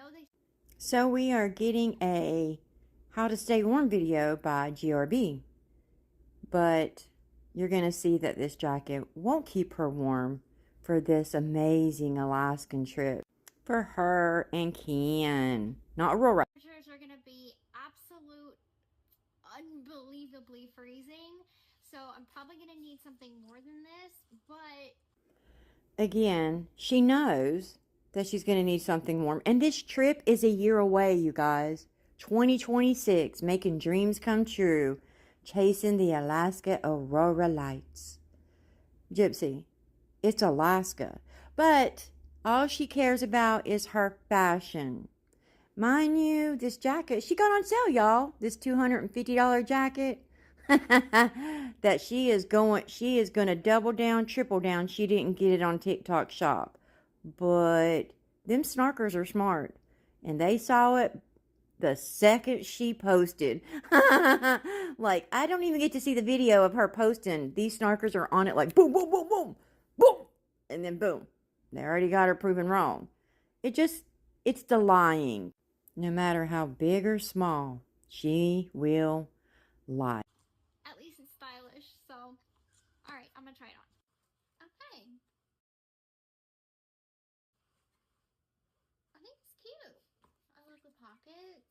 know they... So we are getting a how to stay warm video by GRB. But you're going to see that this jacket won't keep her warm for this amazing Alaskan trip. For her and Ken. Not Aurora. Temperatures are going to be absolute, unbelievably freezing. So I'm probably going to need something more than this, but... Again, she knows that she's going to need something warm. And this trip is a year away, you guys. 2026, making dreams come true. Chasing the Alaska Aurora Lights. Gypsy, it's Alaska. But all she cares about is her fashion. Mind you, this jacket, she got on sale, y'all. This $250 jacket that she is going to double down, triple down. She didn't get it on TikTok shop. But them snarkers are smart. And they saw it the second she posted. Like, I don't even get to see the video of her posting. These snarkers are on it like boom, boom, boom, boom, boom. And then boom. They already got her proven wrong. It's the lying. No matter how big or small, she will lie. At least it's stylish, so... Alright, I'm gonna try it on. Okay. I think it's cute. I like the pockets.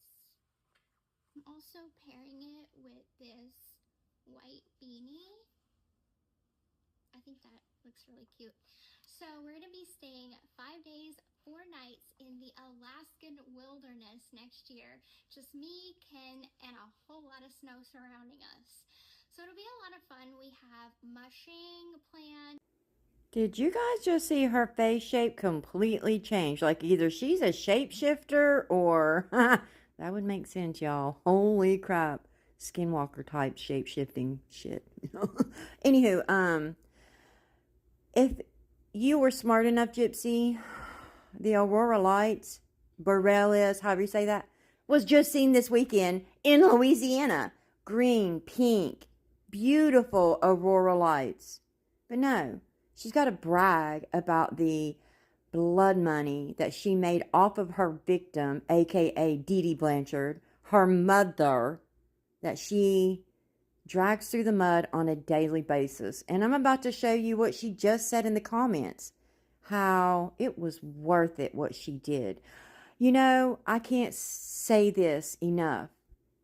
I'm also pairing it with this white beanie. I think that looks really cute. So we're going to be staying 5 days, 4 nights in the Alaskan wilderness next year. Just me, Ken, and a whole lot of snow surrounding us. So it'll be a lot of fun. We have mushing planned. Did you guys just see her face shape completely change? Like either she's a shapeshifter or... That would make sense, y'all. Holy crap. Skinwalker type shape-shifting shit. Anywho, if you were smart enough, Gypsy, the Aurora Lights, Borealis, however you say that, was just seen this weekend in Louisiana. Green, pink, beautiful Aurora Lights. But no, she's got to brag about the blood money that she made off of her victim, aka Dee Dee Blanchard, her mother, that she drags through the mud on a daily basis. And I'm about to show you what she just said in the comments, how it was worth it what she did. You know, I can't say this enough.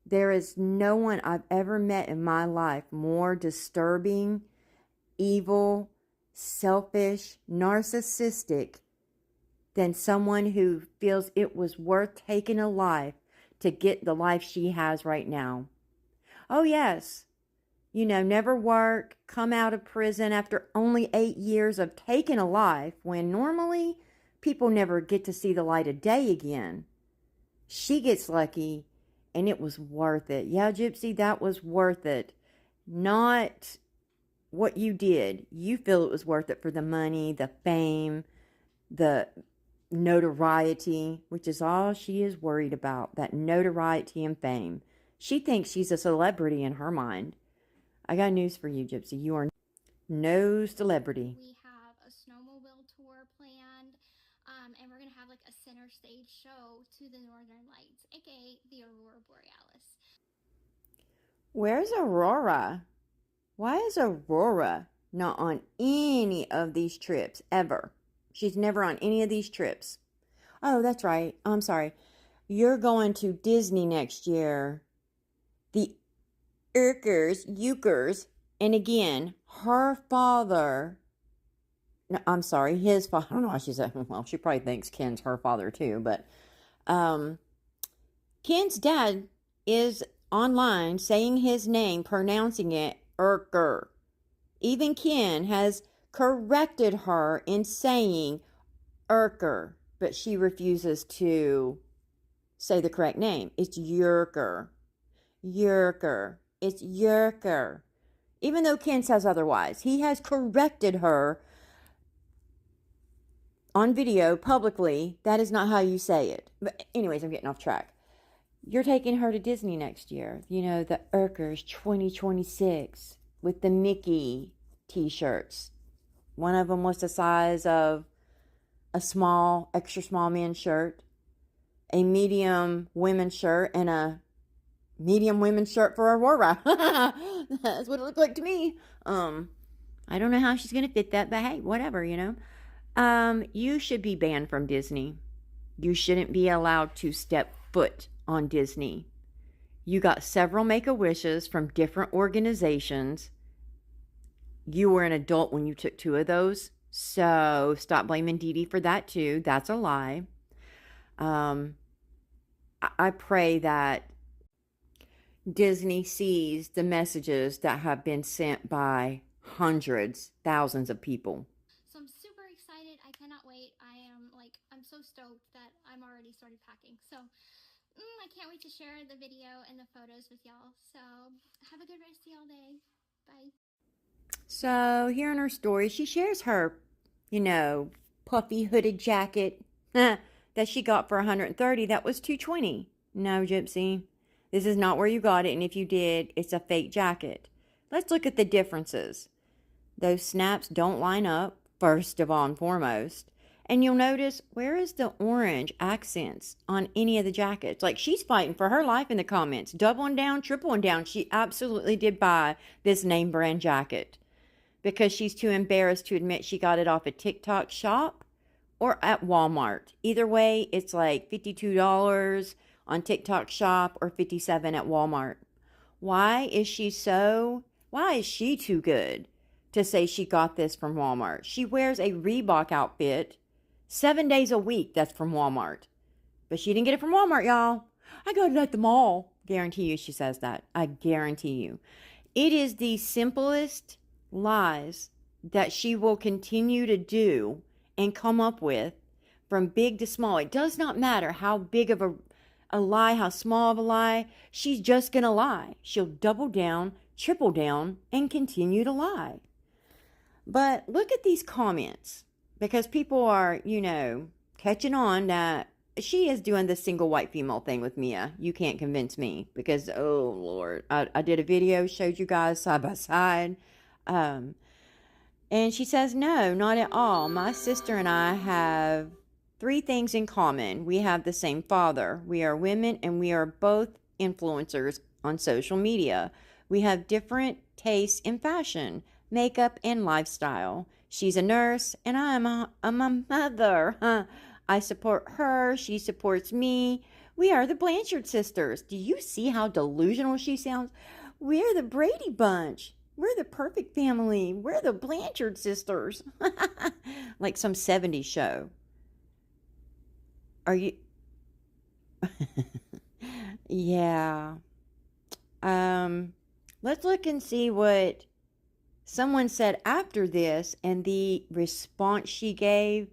There is no one I've ever met in my life more disturbing, evil, selfish, narcissistic than someone who feels it was worth taking a life to get the life she has right now. Oh yes, you know, never work, come out of prison after only 8 years of taking a life when normally people never get to see the light of day again. She gets lucky and it was worth it. Yeah, Gypsy, that was worth it. Not what you did. You feel it was worth it for the money, the fame, the notoriety, which is all she is worried about, that notoriety and fame. She thinks she's a celebrity in her mind. I got news for you, Gypsy. You are no celebrity. We have a snowmobile tour planned, and we're going to have like a center stage show to the Northern Lights, aka the Aurora Borealis. Where's Aurora? Why is Aurora not on any of these trips ever? She's never on any of these trips. Oh, that's right. I'm sorry. You're going to Disney next year. The Euchers, and again, her father, no, I'm sorry, his father, I don't know why she said, well, she probably thinks Ken's her father too, but Ken's dad is online saying his name, pronouncing it Urker. Even Ken has corrected her in saying Urker, but she refuses to say the correct name. It's Yerker. It's Yerker. Even though Ken says otherwise, he has corrected her on video publicly. That is not how you say it. But anyways, I'm getting off track. You're taking her to Disney next year. You know, the Urkers 2026 with the Mickey t-shirts. One of them was the size of a small, extra small men's shirt. a medium women's shirt and a medium women's shirt for Aurora. That's what it looked like to me. I don't know how she's going to fit that, but hey, whatever, you know. You should be banned from Disney. You shouldn't be allowed to step foot on Disney. You got several Make-A-Wishes from different organizations. You were an adult when you took 2 of those. So stop blaming Dee Dee for that too. That's a lie. I pray that Disney sees the messages that have been sent by hundreds, thousands of people. So I'm super excited. I cannot wait. I'm so stoked that I'm already started packing. So I can't wait to share the video and the photos with y'all. So have a good rest of y'all day. Bye. So here in her story, she shares her, puffy hooded jacket that she got for $130. That was $220. No, Gypsy, this is not where you got it, and if you did, it's a fake jacket. Let's look at the differences. Those snaps don't line up, first of all and foremost. And you'll notice, where is the orange accents on any of the jackets? Like, she's fighting for her life in the comments. Doubling down, tripling down. She absolutely did buy this name brand jacket because she's too embarrassed to admit she got it off a TikTok shop or at Walmart. Either way, it's like $52 on TikTok shop or $57 at Walmart. Why is she too good to say she got this from Walmart? She wears a Reebok outfit 7 days a week that's from Walmart. But she didn't get it from Walmart, y'all. I got it at the mall. Guarantee you she says that. I guarantee you. It is the simplest lies that she will continue to do and come up with from big to small. It does not matter how big of a lie, how small of a lie. She's just going to lie. She'll double down, triple down, and continue to lie. But look at these comments, because people are, catching on that she is doing the single white female thing with Mia. You can't convince me because, oh, Lord. I did a video, showed you guys side by side. And she says, no, not at all. My sister and I have 3 things in common. We have the same father. We are women, and we are both influencers on social media. We have different tastes in fashion, makeup, and lifestyle. She's a nurse, and I'm a mother. I support her. She supports me. We are the Blanchard sisters. Do you see how delusional she sounds? We're the Brady Bunch. We're the perfect family. We're the Blanchard sisters. Like some 70s show. Are you? Yeah. Let's look and see what someone said after this and the response she gave.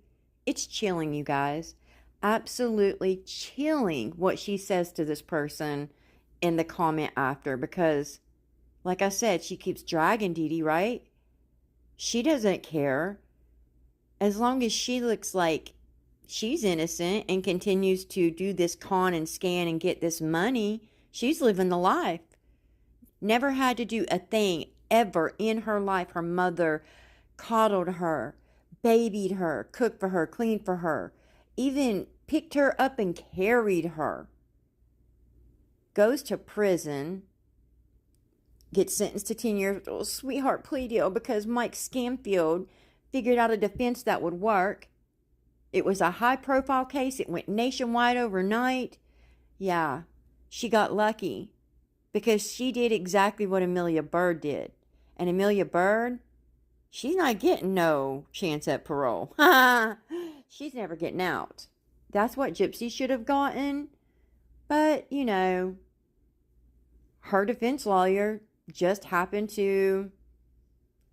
It's chilling, you guys. Absolutely chilling what she says to this person in the comment after, because like I said, she keeps dragging Dee Dee, right? She doesn't care. As long as she looks like she's innocent and continues to do this con and scan and get this money, she's living the life. Never had to do a thing ever in her life. Her mother coddled her, babied her, cooked for her, cleaned for her, even picked her up and carried her. Goes to prison, gets sentenced to 10 years, oh, sweetheart plea deal, because Mike Scamfield figured out a defense that would work. It was a high-profile case. It went nationwide overnight. Yeah, she got lucky because she did exactly what Amelia Byrd did. And Amelia Byrd, she's not getting no chance at parole. She's never getting out. That's what Gypsy should have gotten. But, her defense lawyer just happened to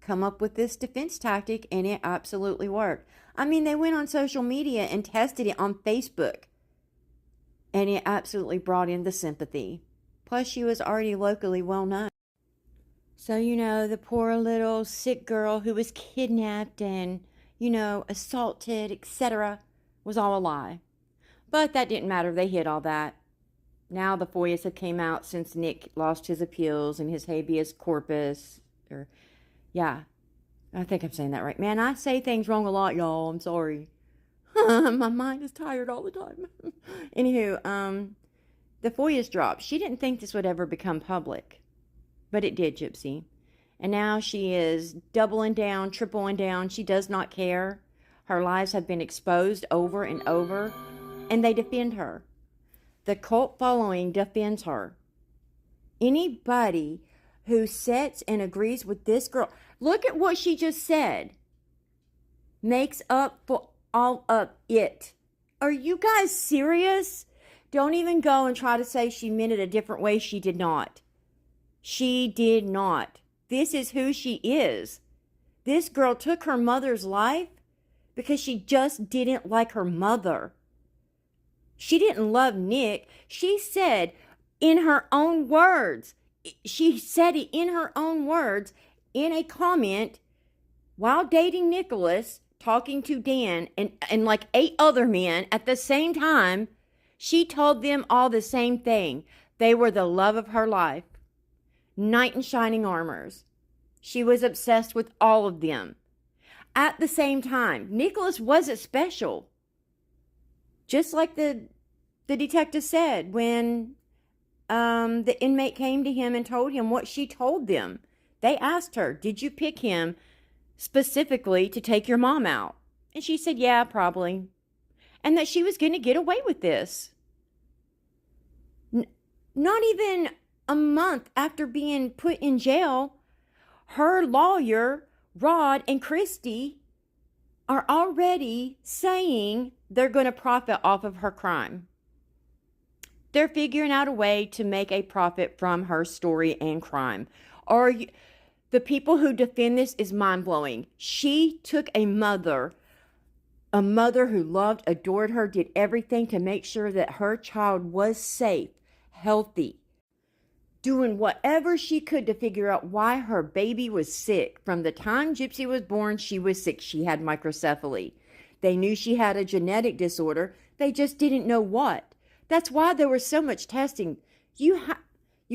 come up with this defense tactic, and it absolutely worked. I mean, they went on social media and tested it on Facebook, and it absolutely brought in the sympathy. Plus, she was already locally well known. So, the poor little sick girl who was kidnapped and, assaulted, etc., was all a lie. But that didn't matter. They hid all that. Now the FOIAs have came out since Nick lost his appeals and his habeas corpus. Yeah, I think I'm saying that right. Man, I say things wrong a lot, y'all. I'm sorry. My mind is tired all the time. Anywho, the FOIA's dropped. She didn't think this would ever become public, but it did, Gypsy. And now she is doubling down, tripling down. She does not care. Her lies have been exposed over and over, and they defend her. The cult following defends her. Anybody who sits and agrees with this girl, look at what she just said, makes up for all of it. Are you guys serious? Don't even go and try to say she meant it a different way. She did not. She did not. This is who she is. This girl took her mother's life because she just didn't like her mother. She didn't love Nick. She said in her own words, she said it in her own words in a comment while dating Nicholas, talking to Dan and like 8 other men at the same time. She told them all the same thing. They were the love of her life. Knight in shining armors. She was obsessed with all of them. At the same time, Nicholas wasn't special. Just like the detective said when the inmate came to him and told him what she told them. They asked her, did you pick him specifically to take your mom out? And she said, yeah, probably. And that she was going to get away with this. Not even a month after being put in jail, her lawyer, Rod and Christy, are already saying they're going to profit off of her crime. They're figuring out a way to make a profit from her story and crime. The people who defend this is mind-blowing. She took a mother who loved, adored her, did everything to make sure that her child was safe, healthy, doing whatever she could to figure out why her baby was sick. From the time Gypsy was born, she was sick. She had microcephaly. They knew she had a genetic disorder. They just didn't know what. That's why there was so much testing. You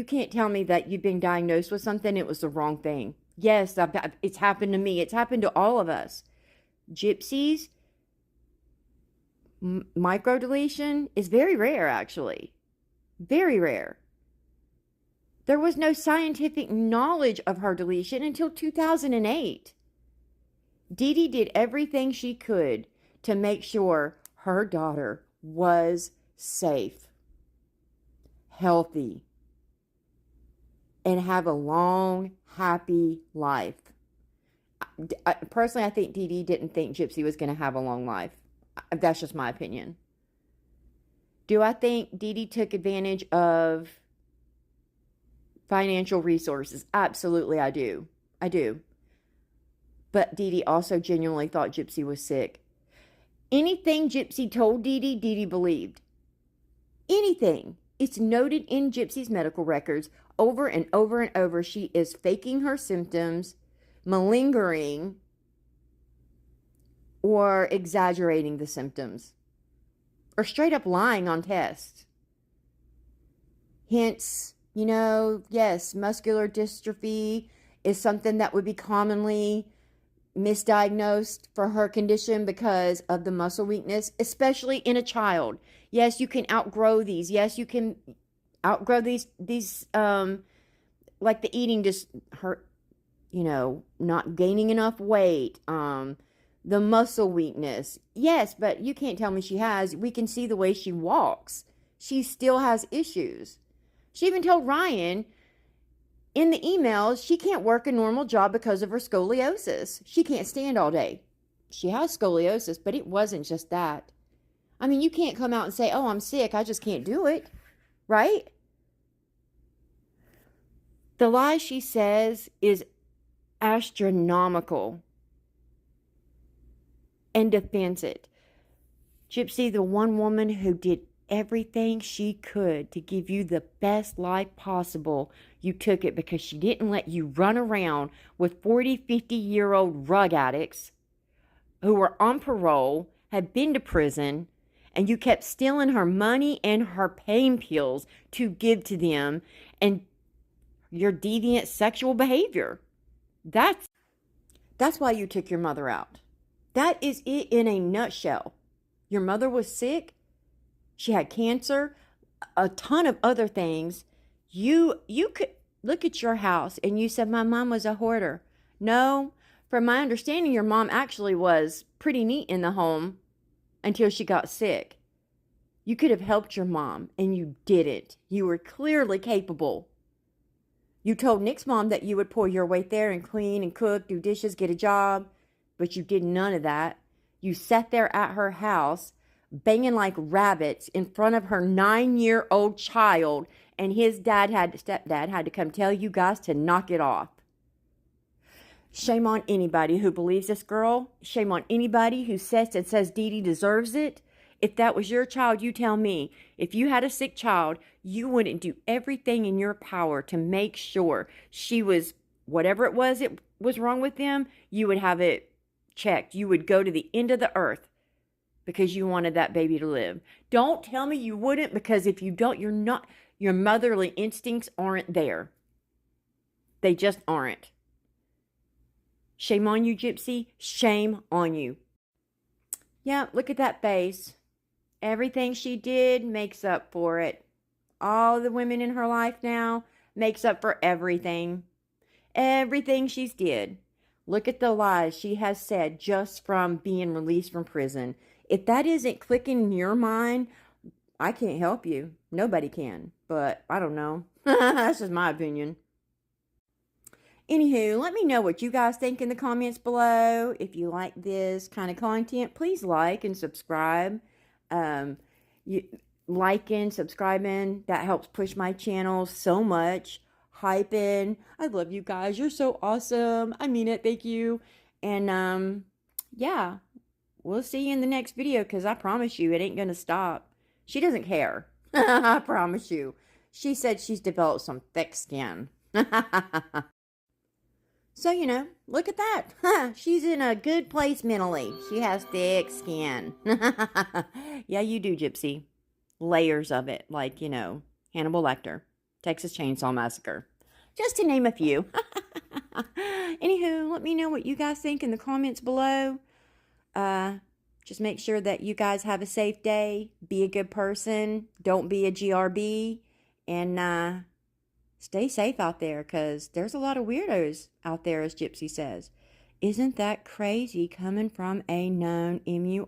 can't tell me that you've been diagnosed with something, it was the wrong thing. Yes, it's happened to me. It's happened to all of us. Gypsy's microdeletion is very rare, actually. Very rare. There was no scientific knowledge of her deletion until 2008. Dee Dee did everything she could to make sure her daughter was safe, healthy, and have a long, happy life. Personally, I think Dee Dee didn't think Gypsy was going to have a long life. That's just my opinion. Do I think Dee Dee took advantage of financial resources? Absolutely, I do. I do. But Dee Dee also genuinely thought Gypsy was sick. Anything Gypsy told Dee Dee, Dee Dee believed. Anything. It's noted in Gypsy's medical records over and over and over. She is faking her symptoms, malingering, or exaggerating the symptoms, or straight up lying on tests. Hence, yes, muscular dystrophy is something that would be commonly misdiagnosed for her condition because of the muscle weakness, especially in a child. Yes, you can outgrow these. Yes, you can outgrow these like the eating not gaining enough weight, the muscle weakness. Yes, but you can't tell me she has. We can see the way she walks. She still has issues. She even told Ryan in the emails she can't work a normal job because of her scoliosis. She can't stand all day. She has scoliosis, but it wasn't just that. I mean, you can't come out and say, oh, I'm sick, I just can't do it, right? The lie she says is astronomical and defends it. Gypsy, the one woman who did everything she could to give you the best life possible, you took it because she didn't let you run around with 40, 50-year-old drug addicts who were on parole, had been to prison, and you kept stealing her money and her pain pills to give to them, and your deviant sexual behavior. That's why you took your mother out. That is it in a nutshell. Your mother was sick. She had cancer, a ton of other things. You could look at your house and you said my mom was a hoarder. No, from my understanding, your mom actually was pretty neat in the home until she got sick. You could have helped your mom, and you didn't. You were clearly capable. You told Nick's mom that you would pull your weight there and clean and cook, do dishes, get a job, but you did none of that. You sat there at her house, banging like rabbits in front of her 9-year-old child, and his stepdad had to come tell you guys to knock it off. Shame on anybody who believes this girl. Shame on anybody who says Dee Dee deserves it. If that was your child, you tell me. If you had a sick child, you wouldn't do everything in your power to make sure she was, whatever it was wrong with them, you would have it checked. You would go to the end of the earth because you wanted that baby to live. Don't tell me you wouldn't, because if you don't, your motherly instincts aren't there. They just aren't. Shame on you, Gypsy. Shame on you. Yeah, look at that face. Everything she did makes up for it. All the women in her life now makes up for everything. Everything she's did. Look at the lies she has said just from being released from prison. If that isn't clicking in your mind, I can't help you. Nobody can. But I don't know. That's just my opinion. Anywho, let me know what you guys think in the comments below. If you like this kind of content, please like and subscribe. Liking, subscribing, that helps push my channel so much. Hyping. I love you guys. You're so awesome. I mean it. Thank you. And yeah, we'll see you in the next video, because I promise you it ain't gonna stop. She doesn't care. I promise you. She said she's developed some thick skin. So, look at that. She's in a good place mentally. She has thick skin. Yeah, you do, Gypsy. Layers of it, like, Hannibal Lecter, Texas Chainsaw Massacre. Just to name a few. Anywho, let me know what you guys think in the comments below. Just make sure that you guys have a safe day. Be a good person. Don't be a GRB. And, stay safe out there, because there's a lot of weirdos out there, as Gypsy says. Isn't that crazy coming from a known MURDERER?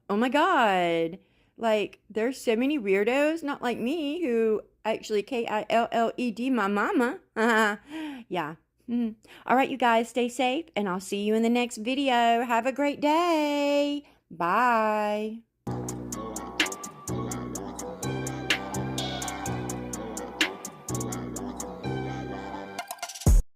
Oh my God. Like, there's so many weirdos, not like me, who actually KILLED my mama. Yeah. All right, you guys, stay safe, and I'll see you in the next video. Have a great day. Bye.